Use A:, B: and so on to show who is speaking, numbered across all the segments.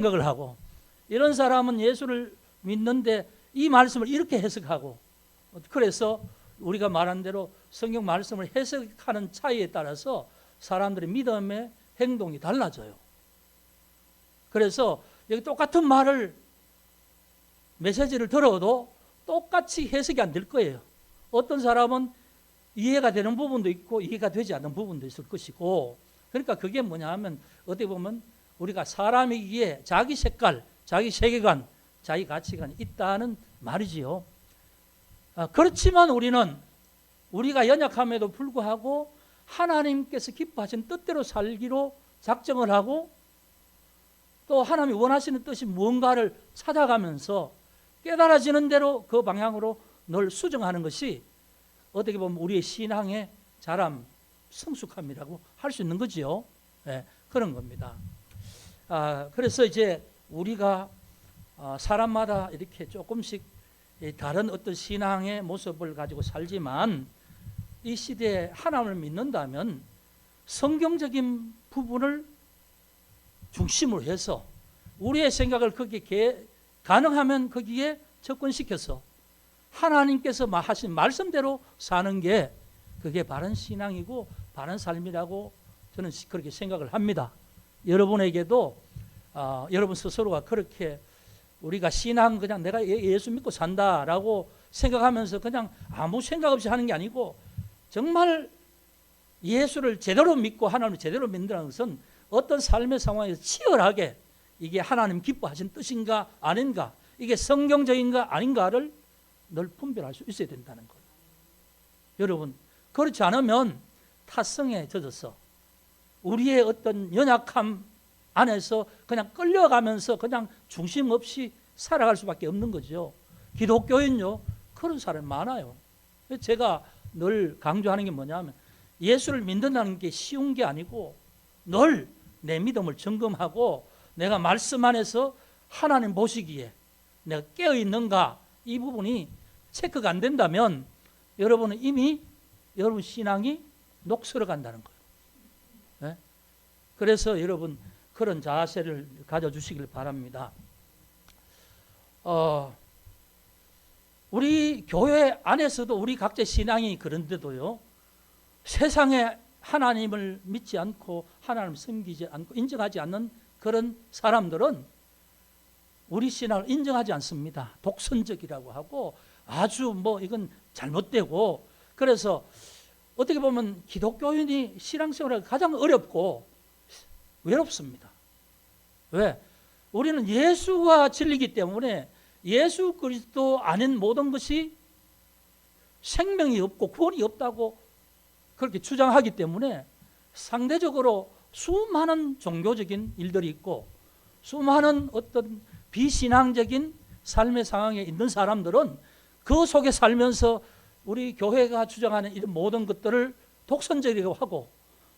A: 생각을 하고, 이런 사람은 예수를 믿는데 이 말씀을 이렇게 해석하고, 그래서 우리가 말한 대로 성경 말씀을 해석하는 차이에 따라서 사람들의 믿음의 행동이 달라져요. 그래서 여기 똑같은 말을, 메시지를 들어도 똑같이 해석이 안 될 거예요. 어떤 사람은 이해가 되는 부분도 있고 이해가 되지 않는 부분도 있을 것이고, 그러니까 그게 뭐냐 하면 어떻게 보면 우리가 사람이기에 자기 색깔, 자기 세계관, 자기 가치관이 있다는 말이지요. 그렇지만 우리가 연약함에도 불구하고 하나님께서 기뻐하신 뜻대로 살기로 작정을 하고, 또 하나님이 원하시는 뜻이 무언가를 찾아가면서 깨달아지는 대로 그 방향으로 늘 수정하는 것이 어떻게 보면 우리의 신앙의 자람, 성숙함이라고 할 수 있는 거지요. 네, 그런 겁니다. 그래서 이제 우리가 사람마다 이렇게 조금씩 다른 어떤 신앙의 모습을 가지고 살지만, 이 시대에 하나님을 믿는다면 성경적인 부분을 중심으로 해서 우리의 생각을 거기에 가능하면 거기에 접근시켜서 하나님께서 하신 말씀대로 사는 게 그게 바른 신앙이고 바른 삶이라고 저는 그렇게 생각을 합니다. 여러분에게도 여러분 스스로가 그렇게 우리가 신앙 그냥 내가 예수 믿고 산다라고 생각하면서 그냥 아무 생각 없이 하는 게 아니고, 정말 예수를 제대로 믿고 하나님을 제대로 믿는다는 것은 어떤 삶의 상황에서 치열하게 이게 하나님 기뻐하신 뜻인가 아닌가, 이게 성경적인가 아닌가를 늘 분별할 수 있어야 된다는 거예요. 여러분, 그렇지 않으면 타성에 젖어서 우리의 어떤 연약함 안에서 그냥 끌려가면서 그냥 중심 없이 살아갈 수밖에 없는 거죠. 기독교인요, 그런 사람이 많아요. 제가 늘 강조하는 게 뭐냐면, 예수를 믿는다는 게 쉬운 게 아니고 늘 내 믿음을 점검하고 내가 말씀 안에서 하나님 보시기에 내가 깨어 있는가, 이 부분이 체크가 안 된다면 여러분은 이미 여러분 신앙이 녹슬어 간다는 거예요. 네? 그래서 여러분 그런 자세를 가져주시길 바랍니다. 우리 교회 안에서도 우리 각자 신앙이 그런데도요, 세상에 하나님을 믿지 않고 하나님을 섬기지 않고 인정하지 않는 그런 사람들은 우리 신앙을 인정하지 않습니다. 독선적이라고 하고 아주 이건 잘못되고, 그래서 어떻게 보면 기독교인이 신앙생활이 가장 어렵고 외롭습니다. 왜? 우리는 예수가 진리이기 때문에 예수 그리스도 아닌 모든 것이 생명이 없고 구원이 없다고 그렇게 주장하기 때문에 상대적으로 수많은 종교적인 일들이 있고 수많은 어떤 비신앙적인 삶의 상황에 있는 사람들은 그 속에 살면서 우리 교회가 주장하는 이런 모든 것들을 독선적이라고 하고,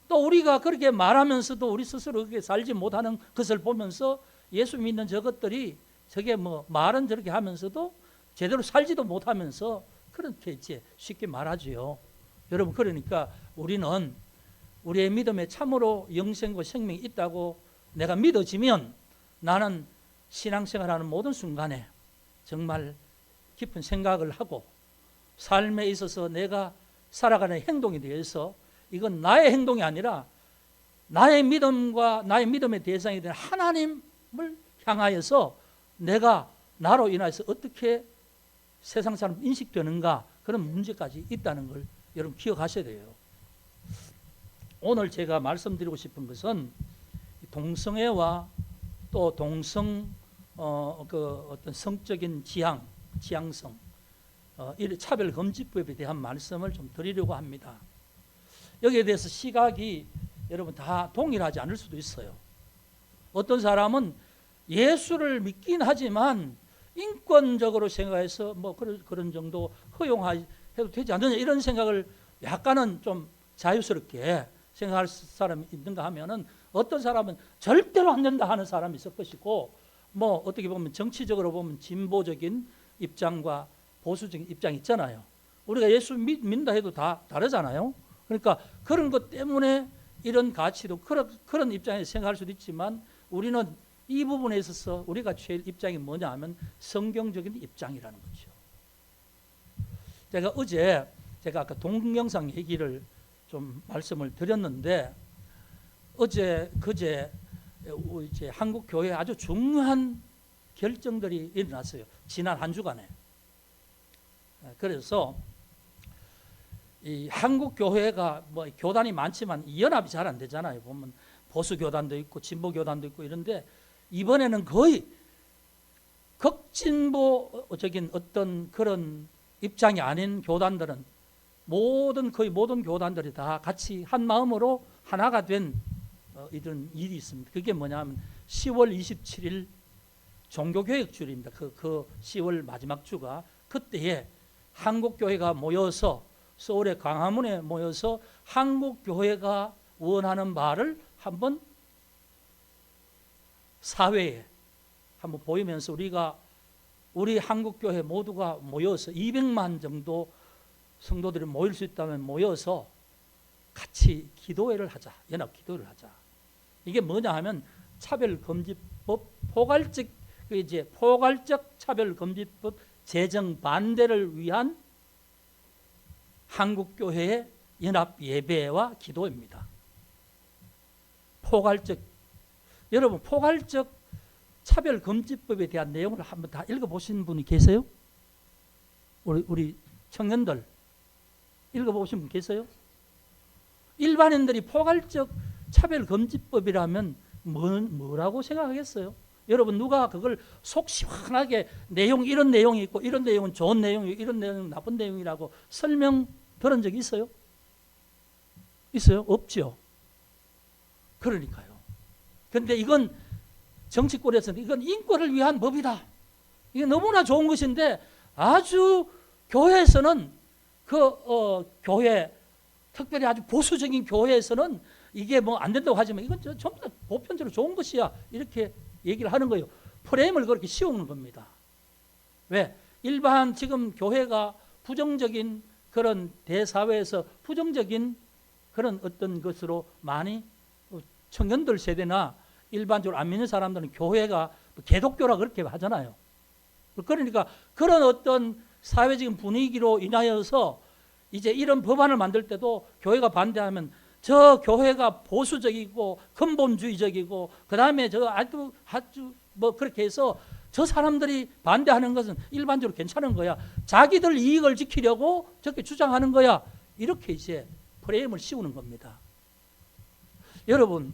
A: 또 우리가 그렇게 말하면서도 우리 스스로 그렇게 살지 못하는 것을 보면서 예수 믿는 저것들이 저게 말은 저렇게 하면서도 제대로 살지도 못하면서 그렇게 이제 쉽게 말하지요. 여러분, 그러니까 우리는 우리의 믿음에 참으로 영생과 생명이 있다고 내가 믿어지면 나는 신앙생활하는 모든 순간에 정말 깊은 생각을 하고 삶에 있어서 내가 살아가는 행동에 대해서 이건 나의 행동이 아니라 나의 믿음과 나의 믿음의 대상이 된 하나님을 향하여서 내가 나로 인해서 어떻게 세상 사람 인식되는가, 그런 문제까지 있다는 걸 여러분 기억하셔야 돼요. 오늘 제가 말씀드리고 싶은 것은 동성애와 또 동성 어떤 성적인 지향성, 이 차별금지법에 대한 말씀을 좀 드리려고 합니다. 여기에 대해서 시각이 여러분 다 동일하지 않을 수도 있어요. 어떤 사람은 예수를 믿긴 하지만 인권적으로 생각해서 그런 정도 허용해도 되지 않느냐, 이런 생각을 약간은 좀 자유스럽게 생각할 사람이 있는가 하면은, 어떤 사람은 절대로 안 된다 하는 사람이 있을 것이고, 어떻게 보면 정치적으로 보면 진보적인 입장과 보수적인 입장이 있잖아요. 우리가 예수 믿는다 해도 다 다르잖아요. 그러니까 그런 것 때문에 이런 가치도 그런 입장에서 생각할 수도 있지만, 우리는 이 부분에 있어서 우리가 취할 입장이 뭐냐 하면 성경적인 입장이라는 거죠. 제가 어제 아까 동영상 얘기를 좀 말씀을 드렸는데 그제 이제 한국 교회에 아주 중요한 결정들이 일어났어요. 지난 한 주간에. 그래서 이 한국 교회가 뭐 교단이 많지만 연합이 잘 안 되잖아요. 보면 보수 교단도 있고 진보 교단도 있고 이런데 이번에는 거의 극진보적인 어떤 그런 입장이 아닌 교단들은 거의 모든 교단들이 다 같이 한 마음으로 하나가 된 이런 일이 있습니다. 그게 뭐냐면 10월 27일 종교개혁주일입니다. 그 10월 마지막 주가 그때에 한국교회가 모여서 서울의 광화문에 모여서 한국교회가 원하는 바를 한번 사회에 한번 보이면서 우리 한국교회 모두가 모여서 200만 정도 성도들이 모일 수 있다면 모여서 같이 기도회를 하자. 연합 기도회를 하자. 이게 뭐냐 하면 차별금지법 포괄적 차별금지법 제정 반대를 위한 한국교회의 연합 예배와 기도입니다. 여러분 포괄적 차별금지법에 대한 내용을 한번 다 읽어보신 분이 계세요? 우리 청년들 읽어보신 분 계세요? 일반인들이 포괄적 차별금지법이라면 뭐라고 생각하겠어요? 여러분 누가 그걸 속 시원하게 이런 내용이 있고 이런 내용은 좋은 내용이고 이런 내용은 나쁜 내용이라고 설명 들은 적이 있어요? 있어요? 없죠. 그러니까요. 그런데 이건 정치권에서는 이건 인권을 위한 법이다. 이게 너무나 좋은 것인데 아주 교회에서는 교회 특별히 아주 보수적인 교회에서는 이게 뭐 안 된다고 하지만 이건 전부 다 보편적으로 좋은 것이야 이렇게 얘기를 하는 거예요. 프레임을 그렇게 씌우는 겁니다. 왜? 일반 지금 교회가 부정적인 그런 대사회에서 부정적인 그런 어떤 것으로 많이 청년들 세대나 일반적으로 안 믿는 사람들은 교회가 개독교라 그렇게 하잖아요. 그러니까 그런 어떤 사회적인 분위기로 인하여서 이제 이런 법안을 만들 때도 교회가 반대하면 저 교회가 보수적이고 근본주의적이고 그 다음에 저 아주 뭐 그렇게 해서 저 사람들이 반대하는 것은 일반적으로 괜찮은 거야. 자기들 이익을 지키려고 저렇게 주장하는 거야. 이렇게 이제 프레임을 씌우는 겁니다. 여러분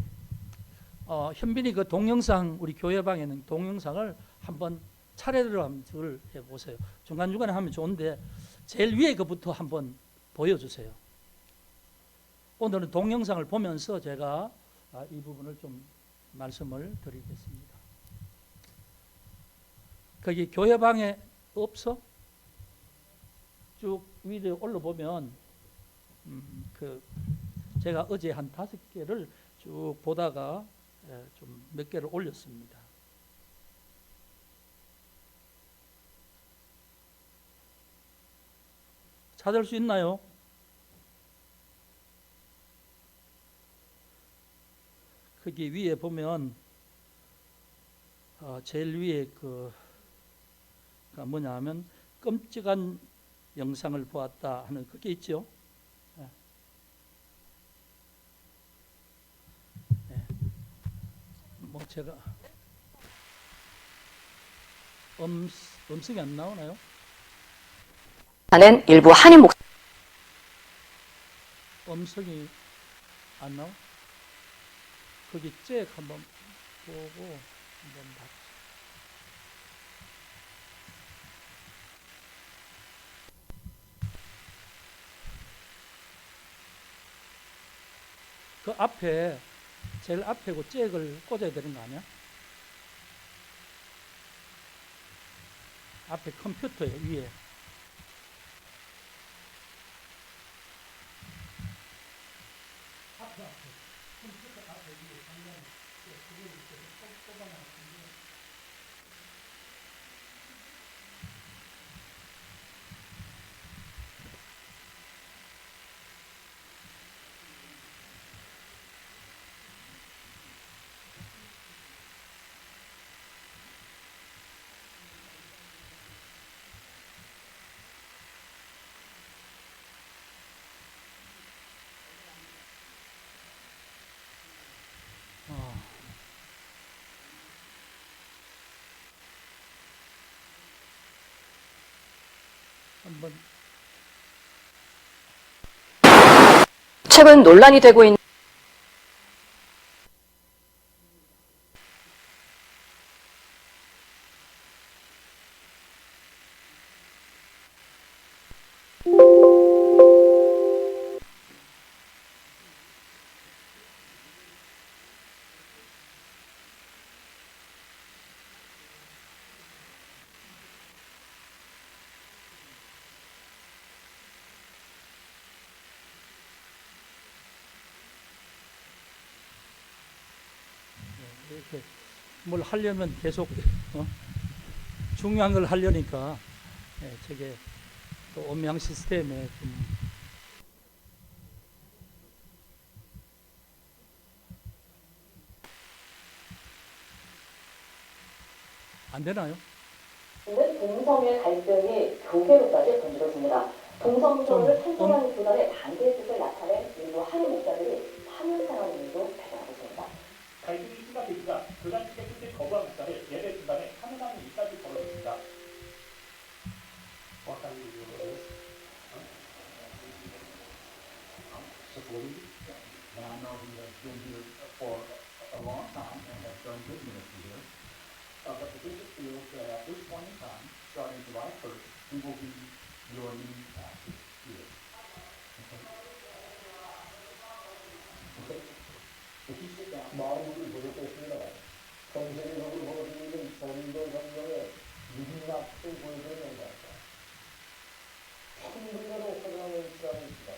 A: 현빈이 그 동영상 우리 교회방에 있는 동영상을 한번 차례대로 한번 해보세요. 중간중간에 하면 좋은데 제일 위에 그부터 한번 보여주세요. 오늘은 동영상을 보면서 제가 이 부분을 좀 말씀을 드리겠습니다. 거기 교회방에 없어? 쭉 위로 올라보면 제가 어제 한 5개를 쭉 보다가 좀 몇 개를 올렸습니다. 찾을 수 있나요? 거기 위에 보면 제일 위에 뭐냐 하면 끔찍한 영상을 보았다 하는 그게 있죠. 뭐 제가 음성이 안 나오나요?
B: 하는 일부 한인
A: 음성이 안 나와? 거기 잭 한번 보고 한번 봤죠. 그 앞에 제일 앞에 그 잭을 꽂아야 되는 거 아니야? 앞에 컴퓨터에 위에 컴퓨터 앞에 위에 상당히 그걸 이렇게 꼽아놨는데 한번
B: 최근 논란이 되고 있는
A: 이렇게 뭘 하려면 계속 중요한 걸 하려니까 저게 또 음향 시스템에 좀 안 되나요?
C: 는 동성애 갈등이 교계로까지 번지었습니다. 동성애를 찬성하는 분할의 반대 뜻을 나타낸 일부 한인 목사들이 파면 상황인 일도 발생하고 있습니다.
D: 갈등이 심각해지자 교단 측의 뜻을 거부한 목사를 예배 중단에 파면하는 일까지 벌어졌습니다.
E: supporting and I know he has been here for a long time and has done good ministry here. But the bishop feels that at this point in time, starting July 1st, he will be your new pastor here. Okay? Okay? If you sit down,
F: 마음을 보여줬습니다. 정세계적으로 벌어지는 전도 전쟁의 윤곽을 보여주는 영광입니다. 천불가로 화장을 시작합니다.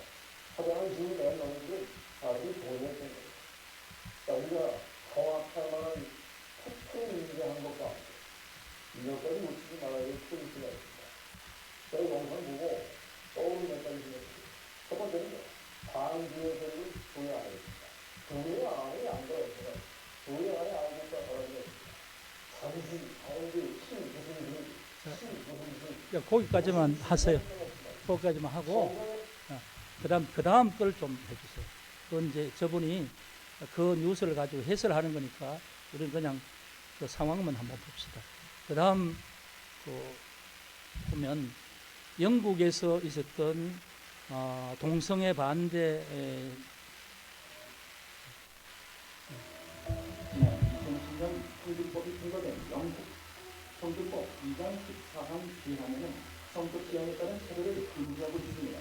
F: 화장을 지은 내 너희들 아주 보여준 거예요. 자, 우리가 정확할 만한 팩트를 인지한 것과 함께 이것까지 놓치지 말아야 될 포인트가 있습니다. 저희 영상 보고 떠오르는 몇 가지 생각입니다. 첫 번째는요, 방주의 세를 조회 안 하겠습니다. 조회 안에 안 들어있어요. 조회 안에 아무것도 안 들어있습니다. 잠시, 가운데,
A: 거기까지만 하세요. 거기까지만 하고 그다음 걸 좀 해주세요. 그건 이제 저분이 그 뉴스를 가지고 해설하는 거니까 우리는 그냥 그 상황만 한번 봅시다. 그다음 보면 영국에서 있었던 동성애 반대
E: 2010년 성주법이 통과된 영국 성주법 2장 14항 기하면은 성적 지향에 따른 차별을 금지하고 있습니다.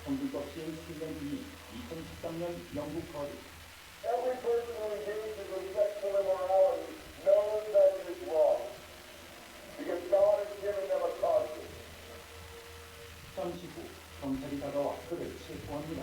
E: 성주법 시행 10년 뒤인 2013년 영국 거리
F: Every person who engages in sexual immorality knows that it is wrong. Because God has given them a conscience.
E: 잠시 후 경찰이 다가와 그를 체포합니다.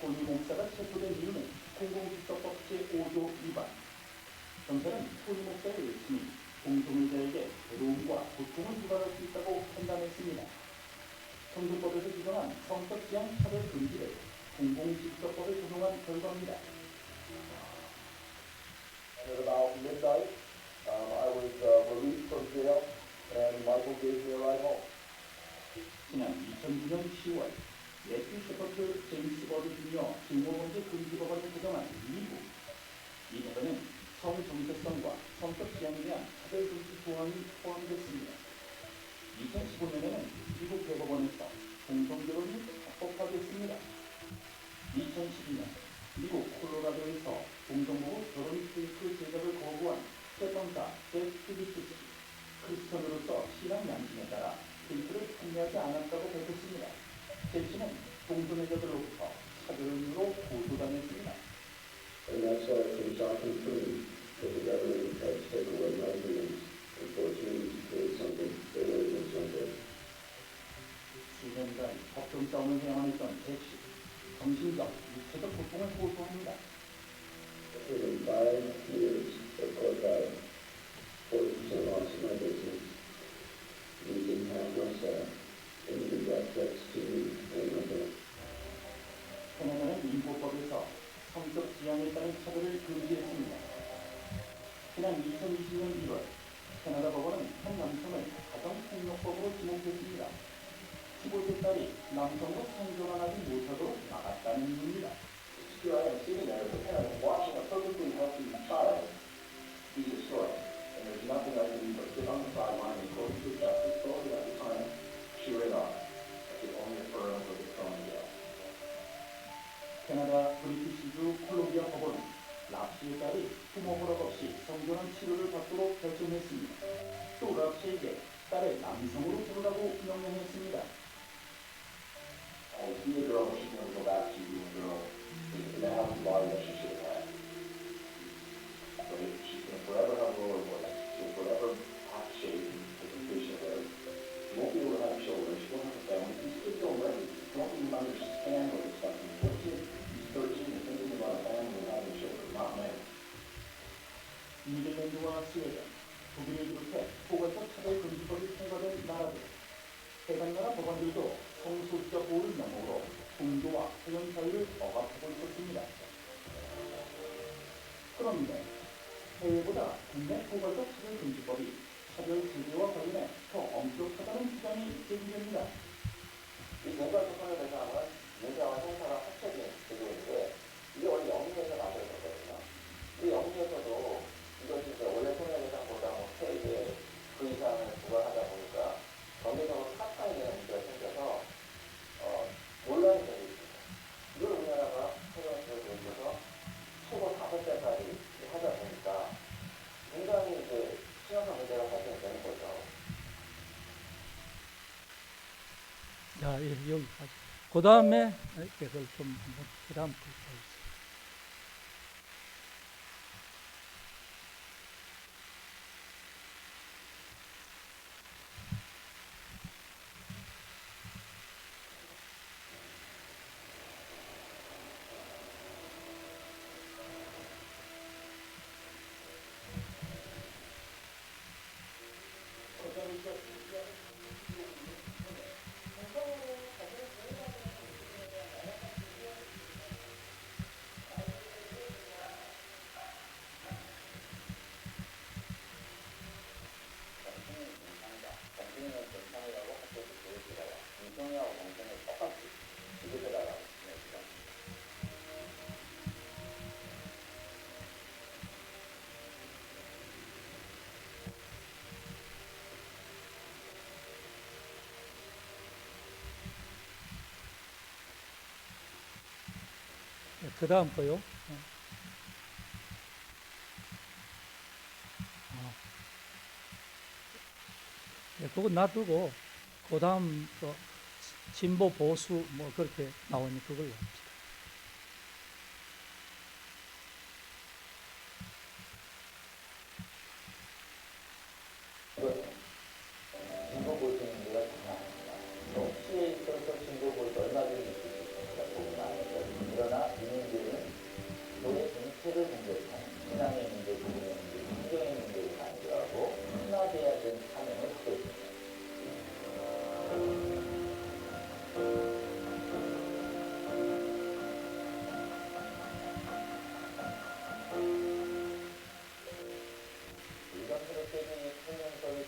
E: 고위 목사가 체포된 이유는 공공직접법 제5조 위반. 경찰은 고위 목사의 외침이 공동의자에게 괴로움과 고통을 유발할 수 있다고 판단했습니다. 성주법에서 규정한 성적 지향 차별 금지를 공공직접법에 적용한 결과입니다.
F: At about midnight, I was released from jail, and Michael gave me a ride home.
E: 지난 2009년 10월 매튜 셰퍼드 제임스 버드 주니어 증오범죄 금지법안을 개정한 미국. 이 법에는 성정체성과 성적 지향에 대한 차별 금지 조항이 포함됐습니다. 2015년에는 미국 대법원에서 동성결혼이 합법화됐습니다. 2012년 미국 콜로라도에서 동성부부 결혼 케이크 제작을 거부한 채권사 제스피리스 크리스천으로서 신앙 양심에 따라 케이크를 판매하지 않았다고 밝혔습니다. 제 씨는 동성애자들로부터 차별으로 고소당했습니다.
F: And that's why it's so shocking for me that the government tried to take away my dreams and force me to create something that wasn't something.
E: 수년간 법정 싸움을 해야만 했던 제 씨. 정신적, 육체적 고통을 호소합니다.
F: Within 5 years of court battle, 40% loss of my business, losing half my staff, and even death threats to me and my family.
E: 캐나다는 인포법에서 성적 지향에 따른 차별을 금지했습니다. 지난 2020년 1월 캐나다 법원은 한 남성을 가정폭력법으로 지목했습니다. 남성으로 생존하지 못하도록 막았다는 이유입니다.
F: Here I am sitting there as a parent watching a perfectly healthy child be destroyed. And there's nothing I can do but sit on the sideline and close to justice slowly at the time, cheer it on. I could only affirm for the thrown to death.
E: 캐나다 브리티시주 콜롬비아 법원은 랍시의 딸이 부모 허락 없이 성전환 치료를 받도록 결정했습니다. 또 랍시에게 딸을 남성으로 부르라고 명령했습니다.
F: Be a girl, she's going to go back to being a girl in the healthy body that she should have had. But if she's going to forever have a lower voice, she'll forever have to shave and take a facial hair. She won't be able to have children, she won't have a family. These kids don't learn, don't even understand what it's like. What kid is 13 and thinking about a family and having children, not men.
E: 니들랜드와 스웨덴, 독일을 비롯해 포괄적 차별 금지법이 통과된 나라들, 해당 나라 법원들도 성소수자 보호를 명목으로 종교와 표현 자유를 억압하고 있었습니다. 그런데 해외보다 국내 포괄적 차별 금지법이 차별 제재와 관련해 더 엄격하다는 주장이 제기됩니다.
F: 이 공간적 선의 대상은 유사와 형사가 합쳐진 제도인데 이게 원래 영리에서 만들어졌거든요. 이 영리에서도 이것이 이제 원래 손해 대상보다 최대 그 이상을 부과하다 보니까 경제적으로 타산이 되는 문제가 생겨서 논란이 되고 있습니다. 이걸 우리나라가 최종적으로 보여줘서 최고 5배까지 하다 보니까 굉장히 이제 심각한 문제가 발생되는 거죠.
A: 자, 여기까지. 그 다음에 이걸 좀 그 다음 거 보겠습니다. 그 다음 거요. 그거 놔두고 그 다음 또 진보 보수 뭐 그렇게 나오니 그걸로 합시다.
F: 진보 보수의 문제가 장난 아닙니다. 또 시에 있어서 진보 보수 얼마든지 있을 수 있습니다. 그건 아니죠. 그러나 이 문제는 교회 전체를 공격한 신앙의 문제, 부분의 문제, 환경의 문제를 간주하고 하나돼야 되는 사명을 갖고 있습니다. 일반 세력들이 생명성을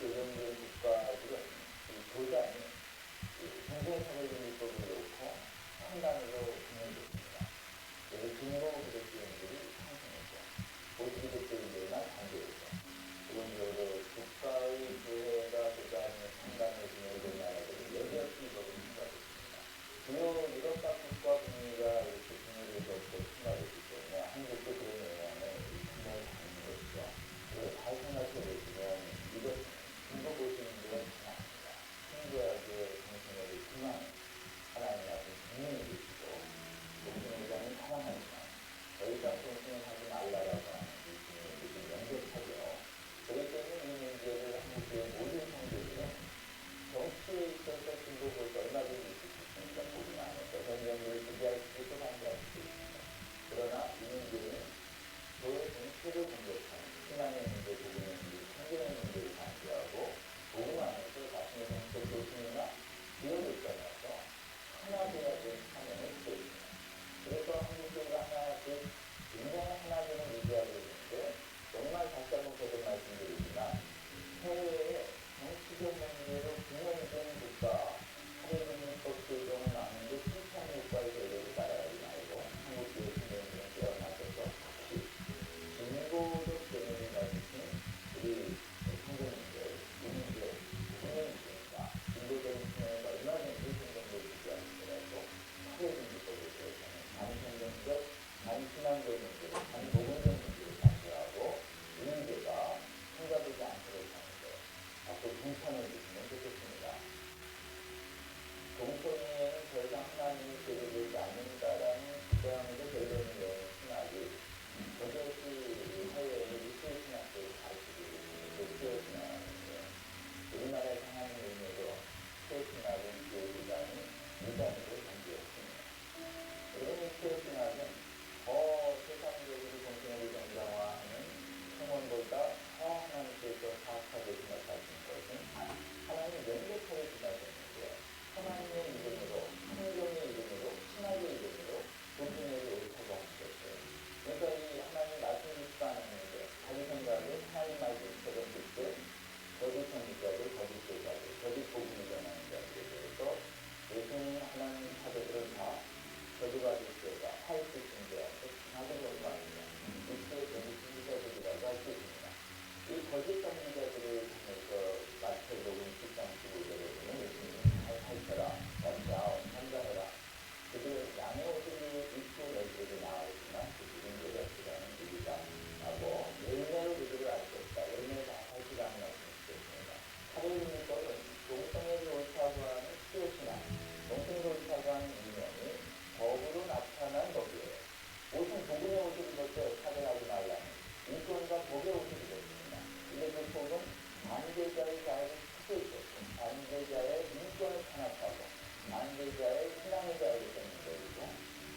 F: 반대자의 자유를 크게 있었고 반대자의 인권을 탄압하고 반대자의 신앙의 자유를 뺏는다고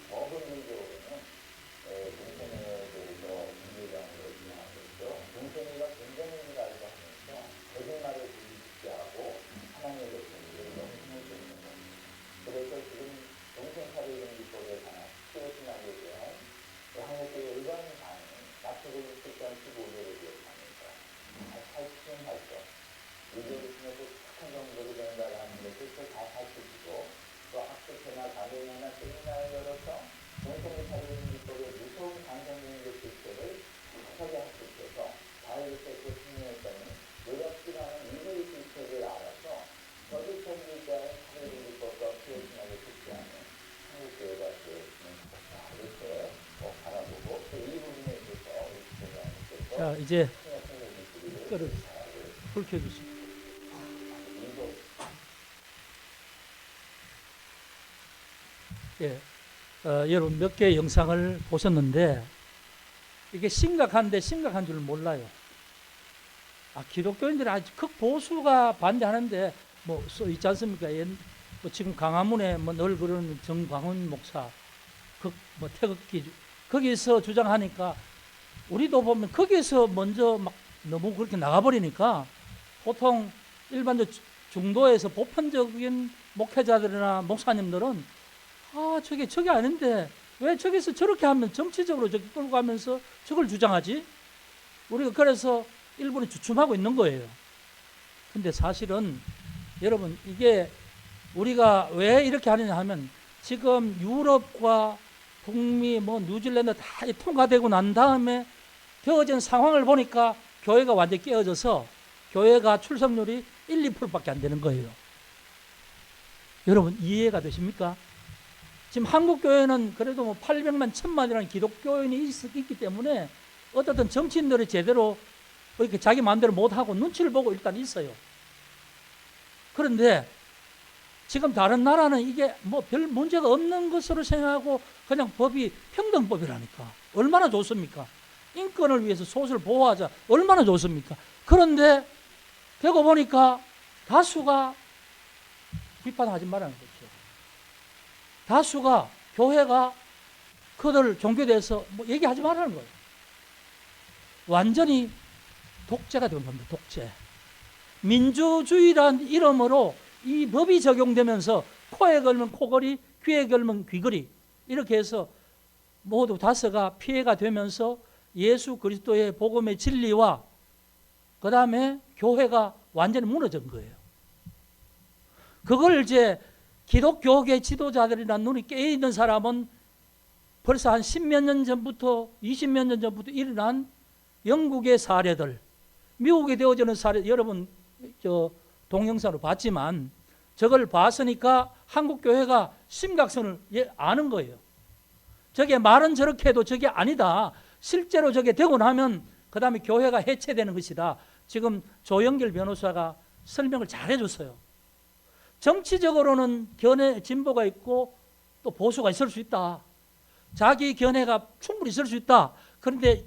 F: 법원적으로는 동성애에 대해서 문제장으로 진행하고 있죠. 동성애가 굉장히 알고 하면서 거짓말을 부리지 하고 하나님의 백성들을 영생을 쫓는 겁니다. 그래서 지금 동성사회정비법에 관한 피어신학에 대한 한국의 일반 반응은 나토를 15년에 기억합니다. 80년 활동, 의료를 통해서 착한 정보를 전달하는 것을 다 살펴주고 또 학습회나 가정이나 세미나를 열어서 동성애 사회정비법의 무서운 반성적인 실체를 확실하게 학습해서 자유롭게 신뢰했다는 노력지만은 이들의 실체를 알아서 거짓선지자의 사회정비법과 피어신학을 thực 하는 한국교회가 되었으면 좋겠다. 이렇게 바라보고 또 이 부분에 있어서 우리 교장님께서
A: 자, 이제 끓을 불 켜주시고. 예, 여러분 몇 개의 영상을 보셨는데 이게 심각한데 심각한 줄 몰라요. 기독교인들이 아주 극보수가 반대하는데 뭐 있지 않습니까? 뭐 지금 강화문에 뭐 늘 그러는 정광훈 목사, 뭐 태극기 거기서 주장하니까 우리도 보면 거기서 먼저 막 너무 그렇게 나가버리니까 보통 일반적 중도에서 보편적인 목회자들이나 목사님들은 저게 아닌데 왜 저기서 저렇게 하면 정치적으로 저기 끌고 가면서 저걸 주장하지? 우리가 그래서 일본이 주춤하고 있는 거예요. 근데 사실은 여러분 이게 우리가 왜 이렇게 하느냐 하면 지금 유럽과 북미 뭐 뉴질랜드 다 통과되고 난 다음에 되어진 상황을 보니까 교회가 완전히 깨어져서 교회가 출석률이 1~2%밖에 안 되는 거예요. 여러분 이해가 되십니까? 지금 한국 교회는 그래도 뭐 800만 1000만이라는 기독교인이 있기 때문에 어떻든 정치인들이 제대로 이렇게 자기 마음대로 못하고 눈치를 보고 일단 있어요. 그런데 지금 다른 나라는 이게 뭐 별 문제가 없는 것으로 생각하고 그냥 법이 평등법이라니까. 얼마나 좋습니까? 인권을 위해서 소수를 보호하자. 얼마나 좋습니까? 그런데 되고 보니까 다수가 비판하지 말라는 거죠. 다수가 교회가 그들 종교에 대해서 뭐 얘기하지 말라는 거예요. 완전히 독재가 된 겁니다. 독재. 민주주의란 이름으로 이 법이 적용되면서 코에 걸면 코걸이, 귀에 걸면 귀걸이 이렇게 해서 모두 다수가 피해가 되면서 예수 그리스도의 복음의 진리와 그 다음에 교회가 완전히 무너진 거예요. 그걸 이제 기독교계 지도자들이나 눈이 깨어있는 사람은 벌써 한 10몇 년 전부터 20몇 년 전부터 일어난 영국의 사례들, 미국에 되어지는 사례, 여러분 동영상으로 봤지만 저걸 봤으니까 한국교회가 심각성을 아는 거예요. 저게 말은 저렇게 해도 저게 아니다. 실제로 저게 되고 나면 그 다음에 교회가 해체되는 것이다. 지금 조영길 변호사가 설명을 잘 해줬어요. 정치적으로는 견해 진보가 있고 또 보수가 있을 수 있다. 자기 견해가 충분히 있을 수 있다. 그런데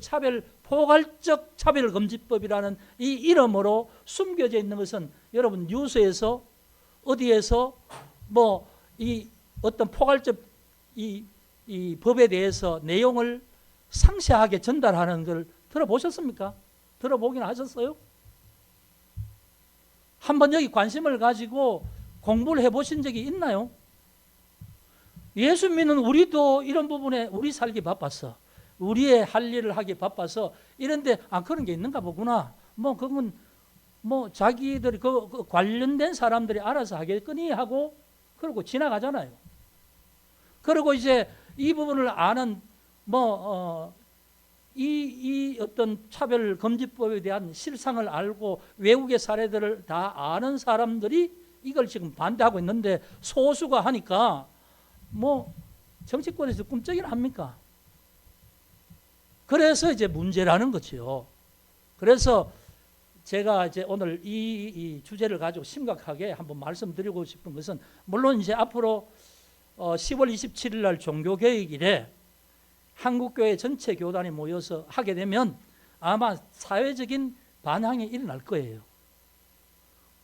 A: 포괄적 차별금지법이라는 이 이름으로 숨겨져 있는 것은 여러분 뉴스에서 어디에서 뭐 이 어떤 포괄적 이 법에 대해서 내용을 상세하게 전달하는 걸 들어보셨습니까? 들어보긴 하셨어요? 한번 여기 관심을 가지고 공부를 해보신 적이 있나요? 예수 믿는 우리도 이런 부분에 우리 살기 바빴어. 우리의 할 일을 하기 바빠서 이런데 그런 게 있는가 보구나. 뭐 그건 뭐 자기들이 그 관련된 사람들이 알아서 하겠거니 하고 그러고 지나가잖아요. 그리고 이제 이 부분을 아는 이 어떤 차별금지법에 대한 실상을 알고 외국의 사례들을 다 아는 사람들이 이걸 지금 반대하고 있는데 소수가 하니까 뭐 정치권에서 꿈쩍이나 합니까? 그래서 이제 문제라는 거죠. 그래서 제가 이제 오늘 이 주제를 가지고 심각하게 한번 말씀드리고 싶은 것은 물론 이제 앞으로 10월 27일 날 종교개혁일에 한국교회 전체 교단이 모여서 하게 되면 아마 사회적인 반향이 일어날 거예요.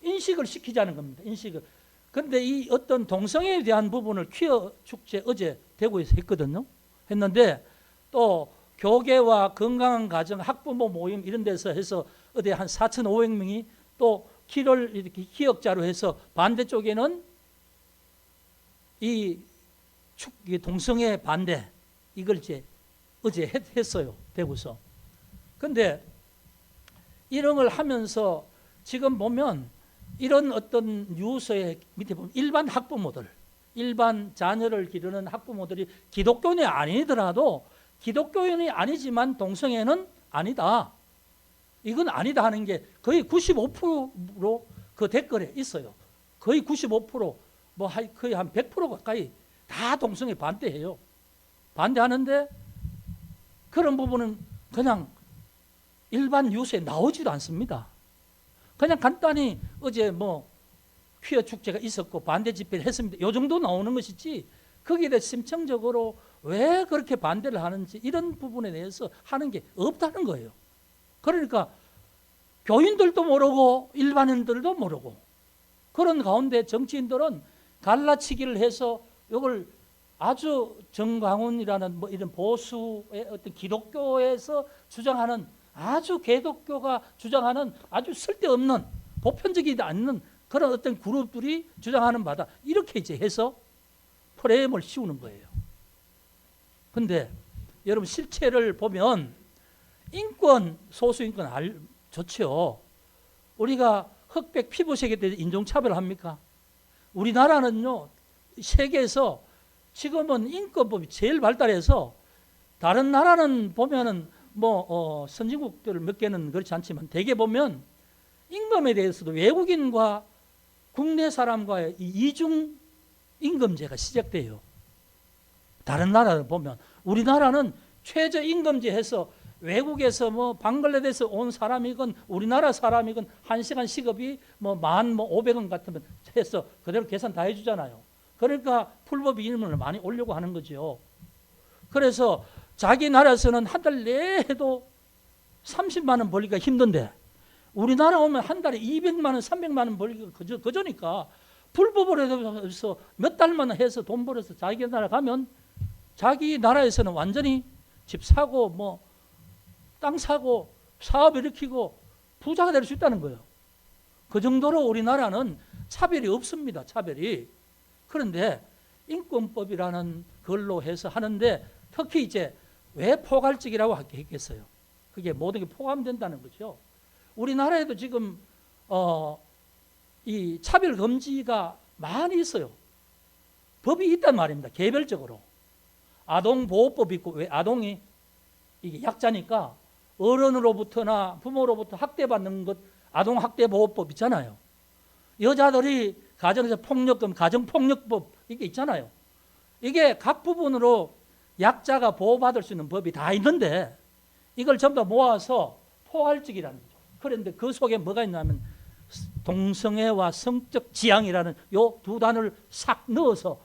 A: 인식을 시키자는 겁니다. 인식을. 그런데 이 어떤 동성애에 대한 부분을 퀴어 축제 어제 대구에서 했거든요. 했는데 또 교계와 건강한 가정, 학부모 모임 이런 데서 해서 어디 한 4,500명이 또 키를 이렇게 기억자로 해서 반대쪽에는 이 동성애 반대 이걸 이제 어제 했어요. 대구서. 근데 이런 걸 하면서 지금 보면 이런 어떤 뉴스의 밑에 보면 일반 학부모들, 일반 자녀를 기르는 학부모들이 기독교인이 아니더라도 기독교인이 아니지만 동성애는 아니다. 이건 아니다 하는 게 거의 95%로 그 댓글에 있어요. 거의 95%, 뭐 거의 한 100% 가까이 다 동성애 반대해요. 반대하는데 그런 부분은 그냥 일반 뉴스에 나오지도 않습니다. 그냥 간단히 어제 뭐 퀴어 축제가 있었고 반대 집회를 했습니다. 이 정도 나오는 것이지 거기에 대해 심층적으로 왜 그렇게 반대를 하는지 이런 부분에 대해서 하는 게 없다는 거예요. 그러니까 교인들도 모르고 일반인들도 모르고 그런 가운데 정치인들은 갈라치기를 해서 이걸 아주 정광훈이라는 뭐 이런 보수의 어떤 기독교에서 주장하는 아주 개독교가 주장하는 아주 쓸데없는 보편적이지 않는 그런 어떤 그룹들이 주장하는 바다 이렇게 이제 해서 프레임을 씌우는 거예요. 근데 여러분 실체를 보면 인권, 소수인권 좋죠. 우리가 흑백 피부색에 대해 인종차별합니까? 우리나라는요 세계에서 지금은 인권법이 제일 발달해서 다른 나라는 보면은 뭐 선진국들 몇 개는 그렇지 않지만 대개 보면 임금에 대해서도 외국인과 국내 사람과의 이중 임금제가 시작돼요. 다른 나라를 보면 우리나라는 최저임금제 해서 외국에서 뭐 방글라데시에서 온 사람이건 우리나라 사람이건 1시간 시급이 뭐 15,000원 같으면 해서 그대로 계산 다 해주잖아요. 그러니까 풀법 임금을 많이 올려고 하는 거죠. 그래서 자기 나라에서는 한 달 내에 해도 30만 원 벌기가 힘든데 우리나라 오면 한 달에 200만 원, 300만 원 벌기가 그저니까 불법으로 해서 몇 달만 해서 돈 벌어서 자기 나라 가면 자기 나라에서는 완전히 집 사고 뭐 땅 사고 사업 일으키고 부자가 될 수 있다는 거예요. 그 정도로 우리나라는 차별이 없습니다. 차별이. 그런데 인권법이라는 걸로 해서 하는데 특히 이제 왜 포괄적이라고 했겠어요? 그게 모든 게 포함된다는 거죠. 우리나라에도 지금 이 차별 금지가 많이 있어요. 법이 있단 말입니다. 개별적으로. 아동보호법이 있고 왜 아동이 이게 약자니까 어른으로부터나 부모로부터 학대받는 것 아동학대보호법 있잖아요. 여자들이 가정에서 폭력금 가정폭력법 이게 있잖아요. 이게 각 부분으로 약자가 보호받을 수 있는 법이 다 있는데 이걸 전부 다 모아서 포괄적이라는 거죠. 그런데 그 속에 뭐가 있냐면 동성애와 성적 지향이라는 요 두 단어를 싹 넣어서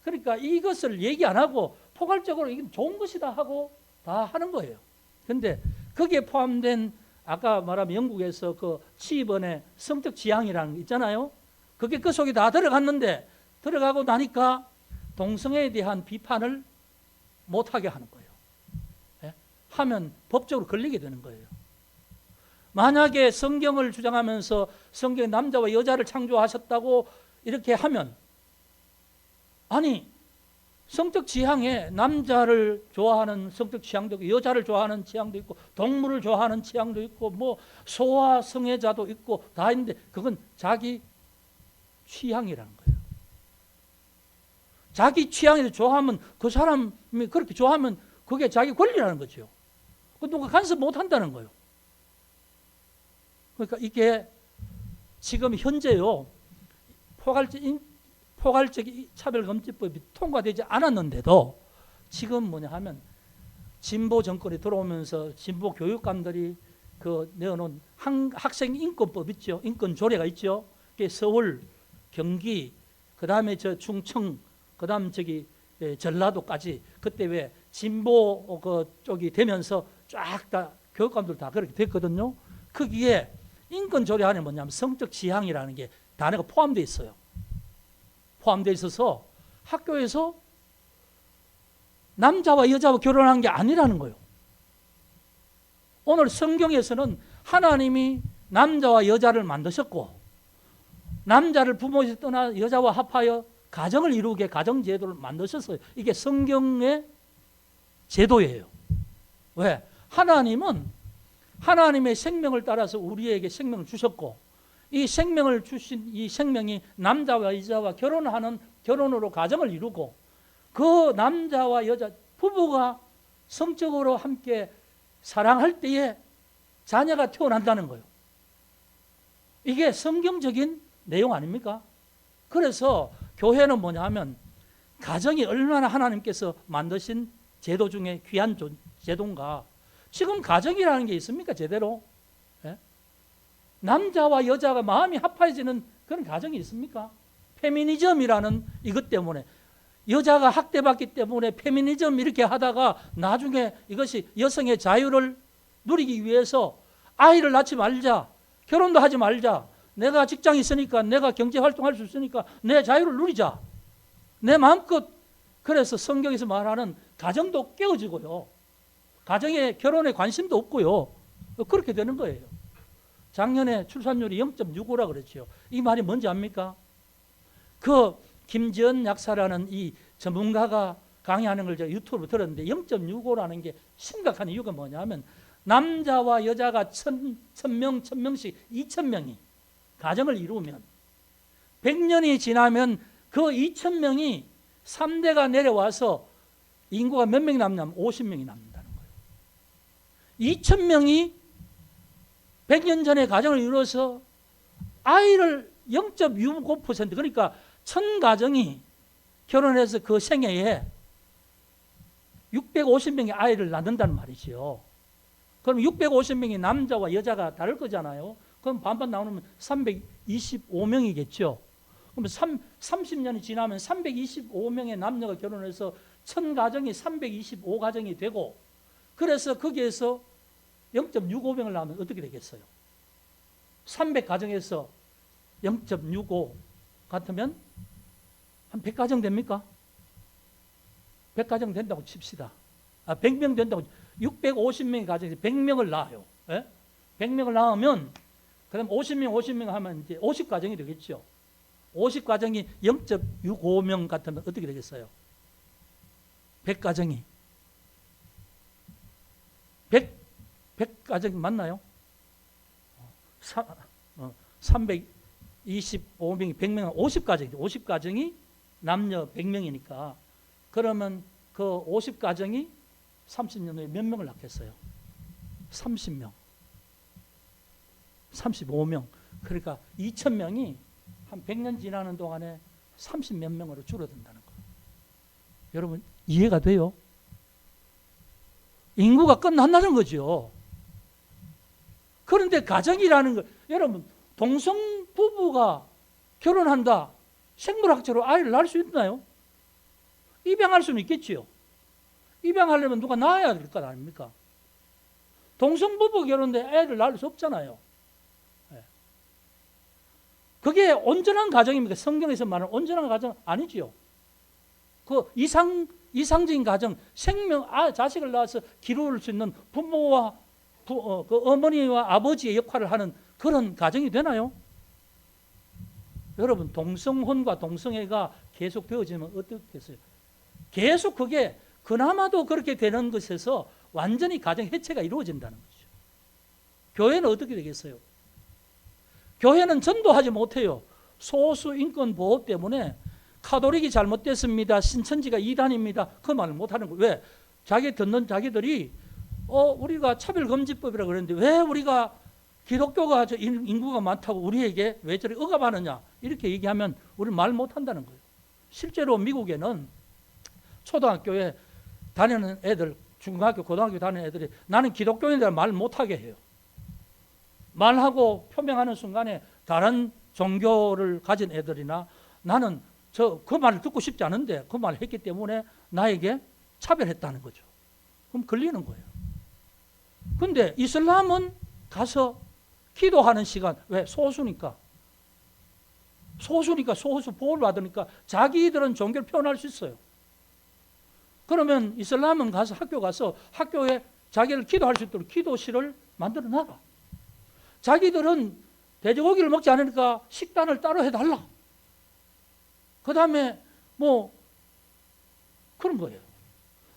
A: 그러니까 이것을 얘기 안 하고 포괄적으로 이게 좋은 것이다 하고 다 하는 거예요. 그런데 거기에 포함된 아까 말하면 영국에서 그 치번의 성적 지향이라는 게 있잖아요. 그게 그 속에 다 들어갔는데 들어가고 나니까 동성애에 대한 비판을 못하게 하는 거예요. 예? 하면 법적으로 걸리게 되는 거예요. 만약에 성경을 주장하면서 성경에 남자와 여자를 창조하셨다고 이렇게 하면 아니 성적 지향에 남자를 좋아하는 성적 취향도 있고 여자를 좋아하는 취향도 있고 동물을 좋아하는 취향도 있고 뭐 소아 성애자도 있고 다 있는데 그건 자기 취향이라는 거예요. 자기 취향을 좋아하면 그 사람이 그렇게 좋아하면 그게 자기 권리라는 거죠. 누가 간섭 못한다는 거예요. 그러니까 이게 지금 현재요 포괄적 차별금지법이 통과되지 않았는데도 지금 뭐냐 하면 진보 정권이 들어오면서 진보 교육감들이 그 내어놓은 학생 인권법 있죠. 인권 조례가 있죠. 그게 서울, 경기, 그 다음에 저 충청, 그 다음 저기 전라도까지 그때 왜 진보 그 쪽이 되면서 쫙 다 교육감들 다 그렇게 됐거든요. 거기에 인권 조례 안에 뭐냐면 성적 지향이라는 게 단어가 포함되어 있어요. 포함되어 있어서 학교에서 남자와 여자와 결혼한 게 아니라는 거예요. 오늘 성경에서는 하나님이 남자와 여자를 만드셨고 남자를 부모에서 떠나 여자와 합하여 가정을 이루게 가정제도를 만드셨어요. 이게 성경의 제도예요. 왜? 하나님은 하나님의 생명을 따라서 우리에게 생명을 주셨고 이 생명을 주신 이 생명이 남자와 여자와 결혼하는 결혼으로 가정을 이루고 그 남자와 여자 부부가 성적으로 함께 사랑할 때에 자녀가 태어난다는 거예요. 이게 성경적인 내용 아닙니까? 그래서 교회는 뭐냐 하면 가정이 얼마나 하나님께서 만드신 제도 중에 귀한 제도인가. 지금 가정이라는 게 있습니까? 제대로? 예? 남자와 여자가 마음이 합해지는 그런 가정이 있습니까? 페미니즘이라는 이것 때문에 여자가 학대받기 때문에 페미니즘 이렇게 하다가 나중에 이것이 여성의 자유를 누리기 위해서 아이를 낳지 말자, 결혼도 하지 말자, 내가 직장이 있으니까 내가 경제활동할 수 있으니까 내 자유를 누리자, 내 마음껏. 그래서 성경에서 말하는 가정도 깨어지고요, 가정에 결혼에 관심도 없고요, 그렇게 되는 거예요. 작년에 출산율이 0.65라 그랬죠. 이 말이 뭔지 압니까? 그 김지연 약사라는 이 전문가가 강의하는 걸 제가 유튜브로 들었는데 0.65라는 게 심각한 이유가 뭐냐면 남자와 여자가 1000명씩 2000명이 가정을 이루면 100년이 지나면 그 2000명이 3대가 내려와서 인구가 몇 명이 남냐면 50명이 남는다는 거예요. 2000명이 100년 전에 가정을 이루어서 아이를 0.65% 그러니까 1000가정이 결혼해서 그 생애에 650명의 아이를 낳는다는 말이죠. 그럼 650명이 남자와 여자가 다를 거잖아요. 그럼 반반 나오면 325명이겠죠. 그럼 30년이 지나면 325명의 남녀가 결혼해서 1000가정이 325가정이 되고, 그래서 거기에서 0.65명을 낳으면 어떻게 되겠어요? 300가정에서 0.65 같으면 한 100가정 됩니까? 100가정 된다고 칩시다. 100명 된다고, 650명의 가정에서 100명을 낳아요. 예? 100명을 낳으면 그다음 50명 하면 이제 50가정이 되겠죠. 50가정이 0.65명 같으면 어떻게 되겠어요? 100가정이 100가정이 맞나요? 325명이 100명, 50가정이죠. 50가정이 남녀 100명이니까 그러면 그 50가정이 30년 후에 몇 명을 낳겠어요? 30명, 35명. 그러니까 2000명이 한 100년 지나는 동안에 30몇 명으로 줄어든다는 거예요. 여러분 이해가 돼요? 인구가 끝난다는 거죠. 그런데 가정이라는 거, 여러분 동성 부부가 결혼한다, 생물학적으로 아이를 낳을 수 있나요? 입양할 수는 있겠지요. 입양하려면 누가 낳아야 될 것 아닙니까? 동성 부부 결혼인데 애를 낳을 수 없잖아요. 그게 온전한 가정입니까? 성경에서 말하는 온전한 가정 아니지요. 그 이상적인 가정, 생명, 자식을 낳아서 기를 수 있는 부모와 그 어머니와 아버지의 역할을 하는 그런 가정이 되나요? 여러분 동성혼과 동성애가 계속 되어지면 어떻겠어요? 계속 그게 그나마도 그렇게 되는 것에서 완전히 가정 해체가 이루어진다는 거죠. 교회는 어떻게 되겠어요? 교회는 전도하지 못해요. 소수 인권 보호 때문에 카톨릭이 잘못됐습니다, 신천지가 이단입니다, 그 말을 못하는 거예요. 왜? 자기들이 우리가 차별금지법이라고 그러는데 왜 우리가 기독교가 인구가 많다고 우리에게 왜 저리 억압하느냐 이렇게 얘기하면 우리 말 못한다는 거예요. 실제로 미국에는 초등학교에 다니는 애들, 중학교, 고등학교 다니는 애들이 나는 기독교인들 말 못하게 해요. 말하고 표명하는 순간에 다른 종교를 가진 애들이나 나는 그 말을 듣고 싶지 않은데 그 말을 했기 때문에 나에게 차별했다는 거죠. 그럼 걸리는 거예요. 근데 이슬람은 가서 기도하는 시간. 왜? 소수니까 소수 보호를 받으니까 자기들은 종교를 표현할 수 있어요. 그러면 이슬람은 학교 가서 학교에 자기를 기도할 수 있도록 기도실을 만들어 놔라. 자기들은 돼지고기를 먹지 않으니까 식단을 따로 해달라. 그 다음에 뭐 그런 거예요.